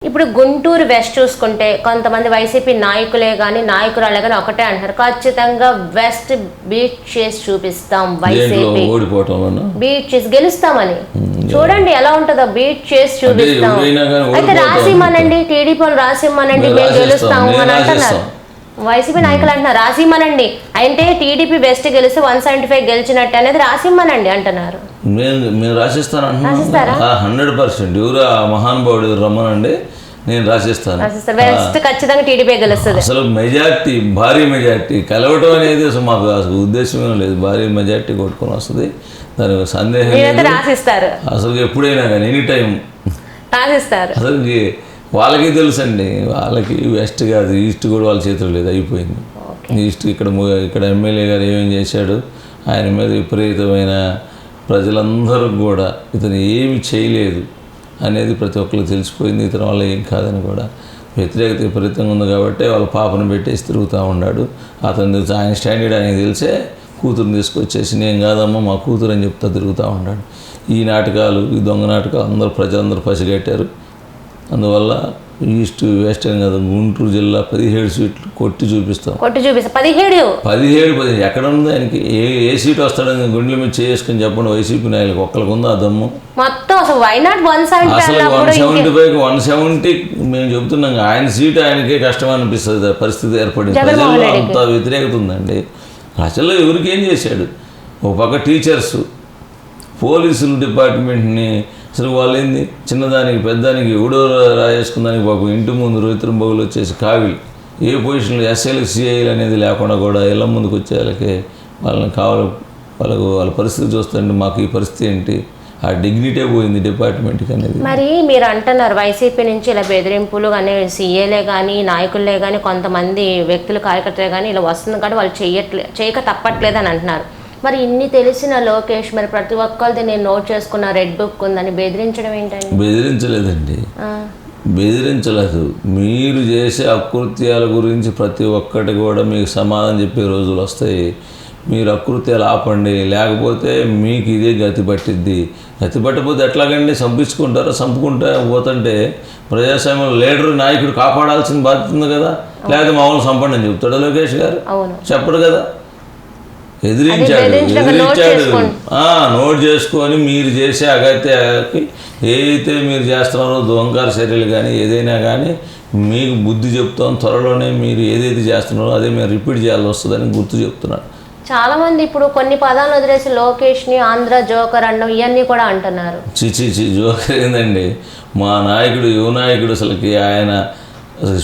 ఇప్పుడు గుంటూరు వెస్ట్ చూసుకుంటే కొంతమంది వైసీపీ నాయకులే కానీ నాయకురాలే కానీ ఒకటే అంటారు, ఖచ్చితంగా వెస్ట్ బీట్ చేసి చూపిస్తాం, వైసీపీ బీట్ చేసి గెలుస్తామని. చూడండి ఎలా ఉంటుందో, బీట్ చేసి చూపిస్తాం. అయితే రాసిమ్మనండి, టీడీపీ వాళ్ళు రాసిమ్మనండి, మేము గెలుస్తాము అని అంటున్నారు. వైసీపీ నాయకులు అంటున్నారు రాసిమ్మనండి, అంటే టీడీపీ వెస్ట్ గెలిస్తే 175 గెలిచినట్టు అనేది రాసిమ్మనండి అంటున్నారు. నేను రాసిస్తాను అంటున్నాను 100%. ఎవరు ఆ మహానుభావుడు రమ్మనండి, నేను రాసిస్తాను. వెస్ట్ ఖచ్చితంగా టీడీపీ గెలుస్తుంది. అసలు మెజార్టీ, భారీ మెజార్టీ కలవటం అనేది అసలు మాకు అసలు ఉద్దేశమే లేదు. భారీ మెజార్టీ కొట్టుకొని వస్తుంది, దానికి సందేహం రాసిస్తారు. అసలు ఎప్పుడైనా కానీ ఎనీ టైం రాసిస్తారు. అసలు వాళ్ళకి తెలుసు అండి, వాళ్ళకి వెస్ట్ కాదు ఈస్ట్ కూడా వాళ్ళ చేతిలో లేదు, అయిపోయింది. ఈస్ట్ ఇక్కడ ఎమ్మెల్యే గారు ఏమేం చేశాడు, ఆయన మీద విపరీతమైన ప్రజలందరూ కూడా ఇతను ఏమి చేయలేదు అనేది ప్రతి ఒక్కరికి తెలిసిపోయింది. ఇతని వల్ల ఏం కాదని కూడా వ్యతిరేకత విపరీతంగా ఉంది కాబట్టి వాళ్ళ పాపను పెట్టేసి తిరుగుతూ ఉన్నాడు. అతను ఆయన స్టాండర్డ్ ఆయనకి తెలిసే కూతురుని తీసుకొచ్చేసి నేను కాదమ్మా మా కూతురు అని చెప్తా తిరుగుతూ ఉన్నాడు. ఈ నాటకాలు, ఈ దొంగ నాటకాలు అందరూ ప్రజలందరూ పసిగట్టారు. అందువల్ల ఈస్ట్ వెస్ట్ అని కదా, గుంటూరు జిల్లా 17 సీట్లు కొట్టి చూపిస్తాం. 17 ఎక్కడ ఉంది ఆయనకి? ఏ సీటు వస్తాడని గుండెల మీద చేసుకుని చెప్పండి. వైసీపీ నాయకులకు ఒక్కరికి ఉందా ఆ దమ్ము? అసలు 175 170 మేము చెబుతున్నాం. ఆయన సీటు ఆయనకే కష్టం అనిపిస్తుంది పరిస్థితి ఏర్పడింది. ప్రజల్లో అంత వ్యతిరేకత ఉందండి. ప్రజల్లో ఎవరికేం చేశాడు? ఒక పక్క టీచర్స్, పోలీసులు డిపార్ట్మెంట్ని అసలు వాళ్ళు ఏంది చిన్నదానికి పెద్దానికి ఎవడో రాయేసుకున్నానికి పాపం ఇంటి ముందు రైతుల బొగులు వచ్చేసి కావిలు ఏ పొజిషన్లో ఎస్ఐలకు సిఐలు అనేది లేకుండా కూడా ఇళ్ళ ముందుకు వచ్చే వాళ్ళని కావాలి. వాళ్ళ పరిస్థితి చూస్తుంటే మాకు ఈ పరిస్థితి ఏంటి, ఆ డిగ్నిటీ పోయింది డిపార్ట్మెంట్కి అనేది. మరి మీరు అంటున్నారు వైసీపీ నుంచి ఇలా బెదిరింపులు కానీ సీఏలే కానీ నాయకులే కానీ కొంతమంది వ్యక్తులు కార్యకర్తలే కానీ ఇలా వస్తుంది కానీ వాళ్ళు చేయక తప్పట్లేదు అని అంటున్నారు. మరి ఇన్ని తెలిసిన లోకేష్ మరి ప్రతి ఒక్కరిది నేను నోట్ చేసుకున్న రెడ్ బుక్ ఉందని బెదిరించడం ఏంటండి? బెదిరించలేదండి, బెదిరించలేదు. మీరు చేసే అకృత్యాల గురించి ప్రతి ఒక్కటి కూడా మీకు సమాధానం చెప్పే రోజులు వస్తాయి. మీరు అకృత్యాలు ఆపండి, లేకపోతే మీకు ఇదే గతి పట్టిద్ది. గతి పట్టకపోతే ఎట్లాగండి? చంపించుకుంటారో చంపుకుంటా పోతుంటే ప్రజాస్వామ్యంలో లీడరు నాయకుడు కాపాడాల్సిన బాధ్యత ఉంది కదా. లేకపోతే మామూలు చంపండి అని చెప్తాడు లోకేష్ గారు? చెప్పడు కదా. ఎదిరించాడు. నోట్ చేసుకొని మీరు చేసే అగత్యాలకి ఏదైతే మీరు చేస్తున్నారో దొంగల చర్యలు కానీ ఏదైనా కానీ మీకు బుద్ధి చెప్తాం. త్వరలోనే మీరు ఏదైతే చేస్తున్నారో అదే మీరు రిపీట్ చేయాల్సి వస్తుందని గుర్తు చెప్తున్నాడు. చాలా మంది ఇప్పుడు కొన్ని పదాలు వదిలేసి లోకేష్ని ఆంధ్ర జోకర్ అనడం ఇవన్నీ కూడా అంటున్నారు. జోకర్ ఏందండి? మా నాయకుడు, యువ నాయకుడు, అసలుకి ఆయన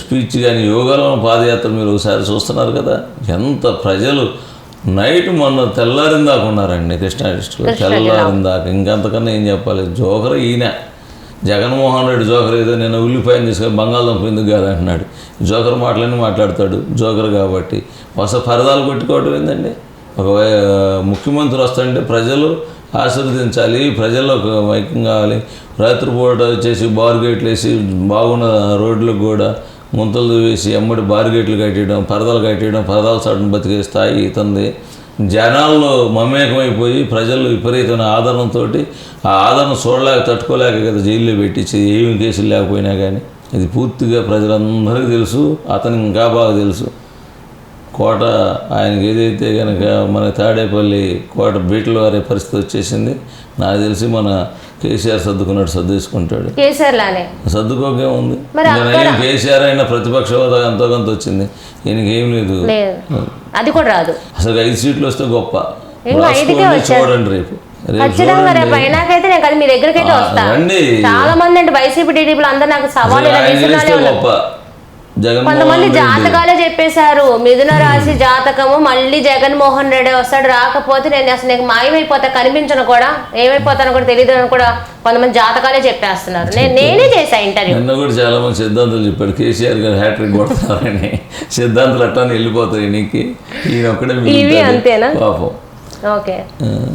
స్పీచ్ కానీ యోగాలో పాదయాత్ర మీరు ఒకసారి చూస్తున్నారు కదా. ఎంత ప్రజలు నైట్ మొన్న తెల్లారిన దాకా ఉన్నారండి కృష్ణా డిస్ట్రిక్ట్లో. తెల్లారిన దాకా ఇంకంతకన్నా ఏం చెప్పాలి. జోకర్ ఈయన జగన్మోహన్ రెడ్డి జోకర్. ఏదో నేను ఉల్లిపాయను తీసుకొని బంగాళదుంప ఎందుకు కాదు అంటున్నాడు. జోకర్ మాటలన్నీ మాట్లాడతాడు జోకర్ కాబట్టి. పరదాలు కొట్టుకోవడం ఏందండి? ఒక ముఖ్యమంత్రి వస్తుంటే ప్రజలు ఆశీర్వదించాలి, ప్రజల్లో ఐక్యం కావాలి. రాత్రిపూట వచ్చేసి బార్గేట్లు వేసి బాగున్న రోడ్లకు కూడా ముంతలు వేసి ఎమ్మడి బార్గేట్లు కట్టేయడం, పరదాలు కట్టేయడం, పరదాల చాటును బతికే స్థాయి ఇతంది. జనాల్లో మమేకమైపోయి ప్రజలు విపరీతమైన ఆదరణతో ఆ ఆదరణ చూడలేక తట్టుకోలేక కదా జైల్లో పెట్టించి ఏమి కేసులు లేకపోయినా కానీ. ఇది పూర్తిగా ప్రజలందరికీ తెలుసు, అతనికి ఇంకా బాగా తెలుసు. కోట ఆయనకి ఏదైతే కనుక మన తాడేపల్లి కోట బీటల వారే పరిస్థితి వచ్చేసింది. నాకు తెలిసి మన కేసీఆర్ సర్దుకున్నట్టు సర్దేసుకుంటాడు. సర్దుకోకే ఉంది. కేసీఆర్ అయినా ప్రతిపక్ష హోదా ఎంతో కొంత వచ్చింది, ఈయనకి ఏం లేదు. అది కూడా రాదు. అసలు 5 సీట్లు వస్తే గొప్ప. చూడండి రేపు చాలా మంది అంటే వైసీపీ టీడీపీలు అందరూ నాకు సవాలు గొప్ప. కొంతమంది జాతకాలే చెప్పేశారు, మిథున రాశి జాతకము మళ్ళీ జగన్మోహన్ రెడ్డి వస్తాడు, రాకపోతే నేను అసలు నీకు మాయమైపోతా, కనిపించను కూడా, ఏమైపోతాను కూడా తెలియదు అని కూడా కొంతమంది జాతకాలే చెప్పేస్తున్నారు. నేనే చేశా ఇంటర్వ్యూ. నిన్న కూడా చాలా మంది సిద్ధాంతాలు చెప్పాడు. కేసీఆర్ గారు హ్యాట్రిక్ కొడతారని. సిద్ధాంతాలు అట్లా వెళ్ళిపోతాయి నీకు, ఈయన ఒక్కడే అంతేనా? పాపం. ఓకే.